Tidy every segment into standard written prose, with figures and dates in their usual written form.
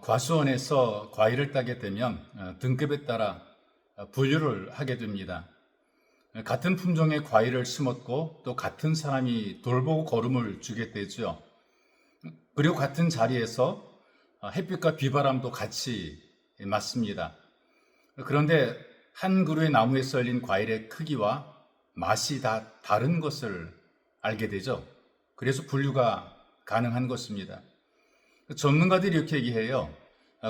과수원에서 과일을 따게 되면 등급에 따라 분류를 하게 됩니다. 같은 품종의 과일을 심었고 또 같은 사람이 돌보고 거름을 주게 되죠. 그리고 같은 자리에서 햇빛과 비바람도 같이 맞습니다. 그런데 한 그루의 나무에 썰린 과일의 크기와 맛이 다 다른 것을 알게 되죠. 그래서 분류가 가능한 것입니다. 전문가들이 이렇게 얘기해요.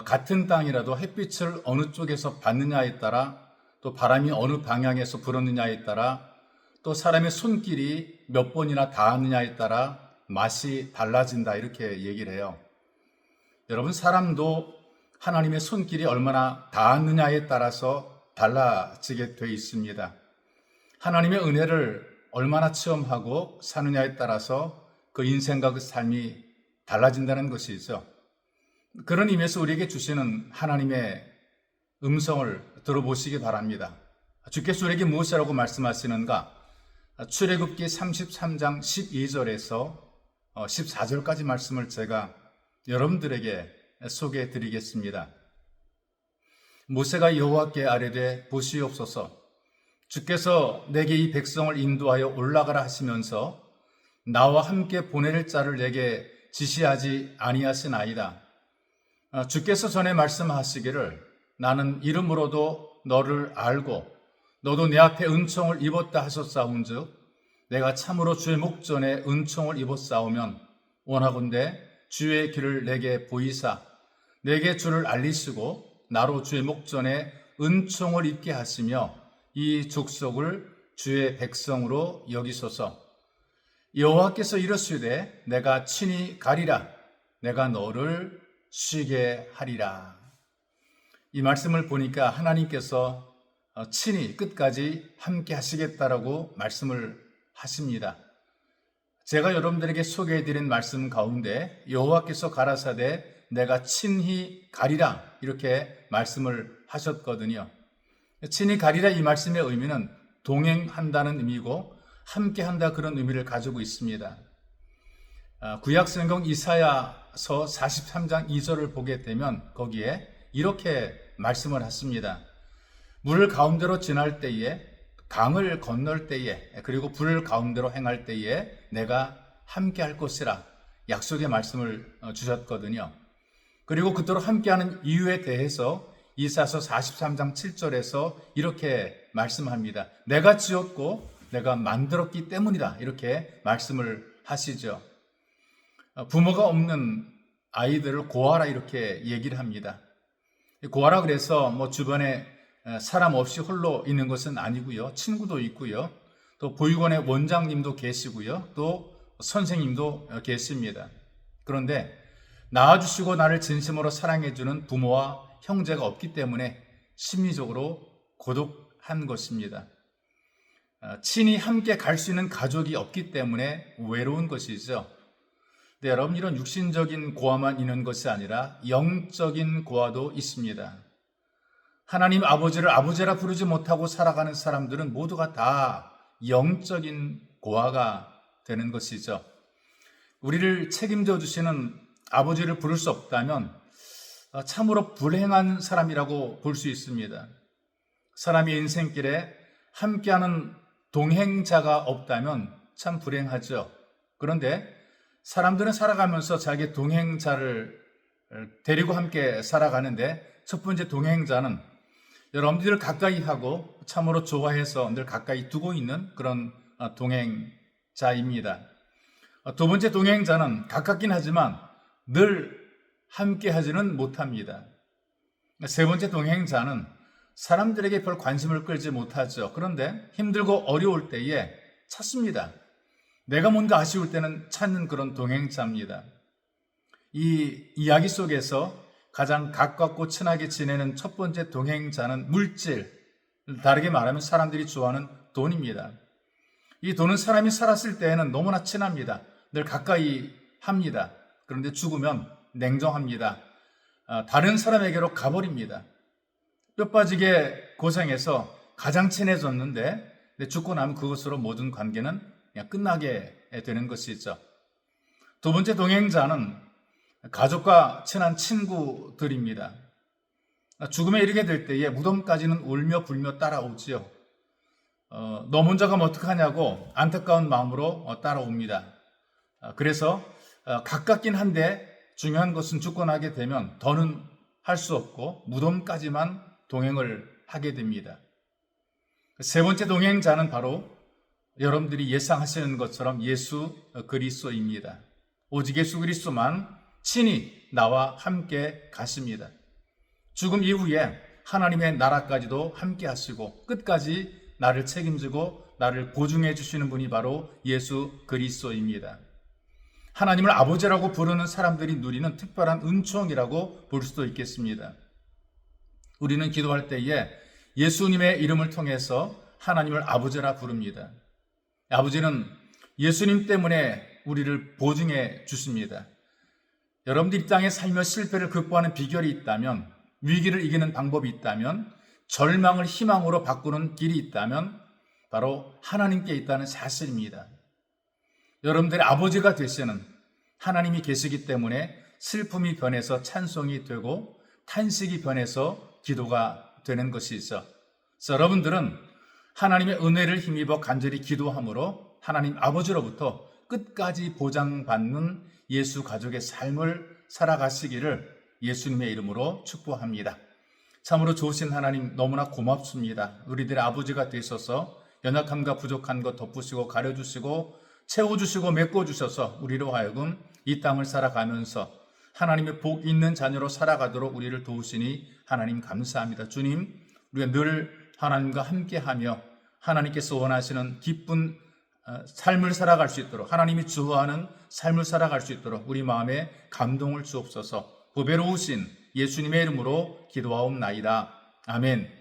같은 땅이라도 햇빛을 어느 쪽에서 받느냐에 따라, 또 바람이 어느 방향에서 불었느냐에 따라, 또 사람의 손길이 몇 번이나 닿았느냐에 따라 맛이 달라진다, 이렇게 얘기를 해요. 여러분, 사람도 하나님의 손길이 얼마나 닿았느냐에 따라서 달라지게 돼 있습니다. 하나님의 은혜를 얼마나 체험하고 사느냐에 따라서 그 인생과 그 삶이 달라진다는 것이죠. 그런 의미에서 우리에게 주시는 하나님의 음성을 들어보시기 바랍니다. 주께서 우리에게 무엇이라고 말씀하시는가? 출애굽기 33장 12절에서 14절까지 말씀을 제가 여러분들에게 소개해 드리겠습니다. 모세가 여호와께 아뢰되 보시옵소서, 주께서 내게 이 백성을 인도하여 올라가라 하시면서 나와 함께 보낼 자를 내게 지시하지 아니하시나이다. 주께서 전에 말씀하시기를 나는 이름으로도 너를 알고 너도 내 앞에 은총을 입었다 하셨사온즉 내가 참으로 주의 목전에 은총을 입었사오면 원하건대 주의 길을 내게 보이사 내게 주를 알리시고 나로 주의 목전에 은총을 입게 하시며 이 족속을 주의 백성으로 여기소서. 여호와께서 이르시되 내가 친히 가리라 내가 너를 쉬게 하리라. 이 말씀을 보니까 하나님께서 친히 끝까지 함께 하시겠다라고 말씀을 하십니다. 제가 여러분들에게 소개해드린 말씀 가운데 여호와께서 가라사대 내가 친히 가리라 이렇게 말씀을 하셨거든요. 친히 가리라 이 말씀의 의미는 동행한다는 의미고 함께한다 그런 의미를 가지고 있습니다. 구약성경 이사야서 43장 2절을 보게 되면 거기에 이렇게 말씀을 하십니다. 물 가운데로 지날 때에, 강을 건널 때에, 그리고 불 가운데로 행할 때에 내가 함께할 것이라 약속의 말씀을 주셨거든요. 그리고 그토록 함께하는 이유에 대해서 이사야서 43장 7절에서 이렇게 말씀합니다. 내가 지었고 내가 만들었기 때문이다 이렇게 말씀을 하시죠. 부모가 없는 아이들을 고아라 이렇게 얘기를 합니다. 고아라 그래서 주변에 사람 없이 홀로 있는 것은 아니고요. 친구도 있고요. 또 보육원의 원장님도 계시고요. 또 선생님도 계십니다. 그런데 낳아주시고 나를 진심으로 사랑해주는 부모와 형제가 없기 때문에 심리적으로 고독한 것입니다. 친히 함께 갈 수 있는 가족이 없기 때문에 외로운 것이죠. 네, 여러분, 이런 육신적인 고아만 있는 것이 아니라 영적인 고아도 있습니다. 하나님 아버지를 아버지라 부르지 못하고 살아가는 사람들은 모두가 다 영적인 고아가 되는 것이죠. 우리를 책임져 주시는 아버지를 부를 수 없다면 참으로 불행한 사람이라고 볼 수 있습니다. 사람의 인생길에 함께하는 동행자가 없다면 참 불행하죠. 그런데 사람들은 살아가면서 자기 동행자를 데리고 함께 살아가는데 첫 번째 동행자는 여러분들 가까이 하고 참으로 좋아해서 늘 가까이 두고 있는 그런 동행자입니다. 두 번째 동행자는 가깝긴 하지만 늘 함께 하지는 못합니다. 세 번째 동행자는 사람들에게 별 관심을 끌지 못하죠. 그런데 힘들고 어려울 때에 찾습니다. 내가 뭔가 아쉬울 때는 찾는 그런 동행자입니다. 이 이야기 속에서 가장 가깝고 친하게 지내는 첫 번째 동행자는 물질, 다르게 말하면 사람들이 좋아하는 돈입니다. 이 돈은 사람이 살았을 때에는 너무나 친합니다. 늘 가까이 합니다. 그런데 죽으면 냉정합니다. 다른 사람에게로 가버립니다. 뼈 빠지게 고생해서 가장 친해졌는데 죽고 나면 그것으로 모든 관계는 그냥 끝나게 되는 것이죠. 두 번째 동행자는 가족과 친한 친구들입니다. 죽음에 이르게 될 때에 무덤까지는 울며 불며 따라오지요. 너 먼저 가면 어떡하냐고 안타까운 마음으로 따라옵니다. 그래서 가깝긴 한데 중요한 것은 죽고 나게 되면 더는 할 수 없고 무덤까지만 동행을 하게 됩니다. 세 번째 동행자는 바로 여러분들이 예상하시는 것처럼 예수 그리스도입니다. 오직 예수 그리스도만 친히 나와 함께 가십니다. 죽음 이후에 하나님의 나라까지도 함께 하시고 끝까지 나를 책임지고 나를 보증해 주시는 분이 바로 예수 그리스도입니다. 하나님을 아버지라고 부르는 사람들이 누리는 특별한 은총이라고 볼 수도 있겠습니다. 우리는 기도할 때에 예수님의 이름을 통해서 하나님을 아버지라 부릅니다. 아버지는 예수님 때문에 우리를 보증해 주십니다. 여러분들 이 땅에 살며 실패를 극복하는 비결이 있다면, 위기를 이기는 방법이 있다면, 절망을 희망으로 바꾸는 길이 있다면 바로 하나님께 있다는 사실입니다. 여러분들의 아버지가 되시는 하나님이 계시기 때문에 슬픔이 변해서 찬송이 되고 탄식이 변해서 기도가 되는 것이죠. 그래서 여러분들은 하나님의 은혜를 힘입어 간절히 기도함으로 하나님 아버지로부터 끝까지 보장받는 예수 가족의 삶을 살아가시기를 예수님의 이름으로 축복합니다. 참으로 좋으신 하나님 너무나 고맙습니다. 우리들의 아버지가 되셔서 연약함과 부족한 것 덮으시고 가려주시고 채워주시고 메꿔주셔서 우리로 하여금 이 땅을 살아가면서 하나님의 복 있는 자녀로 살아가도록 우리를 도우시니 하나님 감사합니다. 주님, 우리가 늘 하나님과 함께하며 하나님께서 원하시는 기쁜 삶을 살아갈 수 있도록, 하나님이 주어하는 삶을 살아갈 수 있도록 우리 마음에 감동을 주옵소서. 보배로우신 예수님의 이름으로 기도하옵나이다. 아멘.